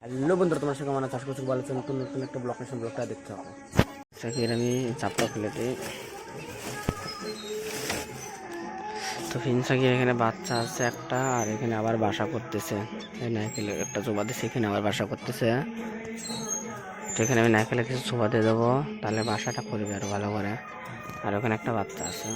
Hello বন্ধুরা, তোমার সঙ্গে আমার চাষ করছি ভালো আছো। নতুন নতুন একটা ব্লগটা দেখতে হবে। সেখানে আমি চাপটা ফেলে দিই। তো ফিনসাকি এখানে বাচ্চা আছে একটা, আর এখানে আবার বাসা করতেছে। নারকেল একটা চোবা দিচ্ছে, এখানে আবার বাসা করতেছে। তো এখানে আমি নারকেলে কিছু চোবা দিয়ে দেবো, তাহলে বাসাটা করবে আরো ভালো করে। আর ওখানে একটা বাচ্চা আছে।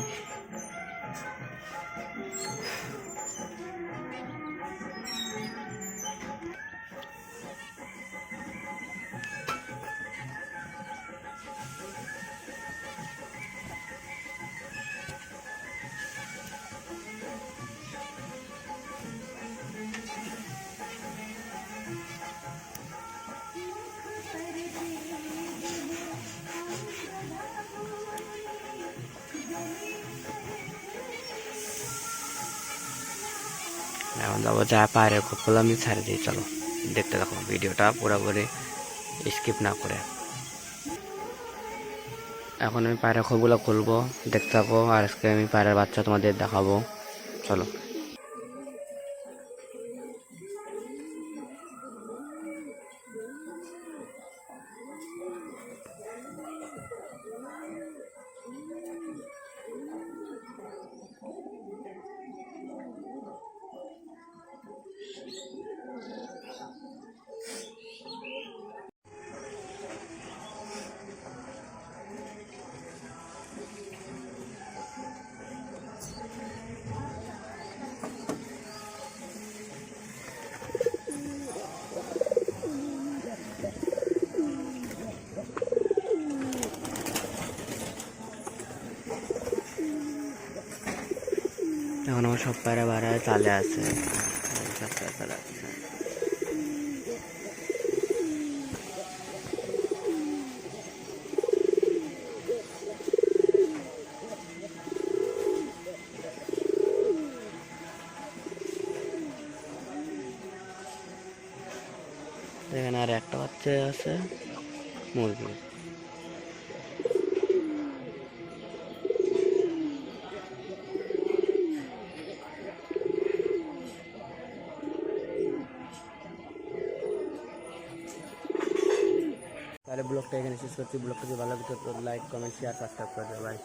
এখন যাবো যা পায়রের খোপগুলো আমি ছাড়ে দিই। চলো দেখতে থাকো ভিডিওটা পুরোপুরি স্কিপ না করে। এখন আমি পায়রা খোপগুলো খুলবো, দেখতে থাকো। আর আজকে আমি পায়রার বাচ্চা তোমাদের দেখাবো। চলো। এখন আমার সব পায়রা বাড়া চালে আছে। এখানে আর একটা বাচ্চা আছে মুরগি। তাহলে ব্লগটা এখানে শেষ করছি। ব্লগটা যদি ভালো লাগে তো লাইক, কমেন্ট, শেয়ার, সাবস্ক্রাইব করে দেবে। বাই।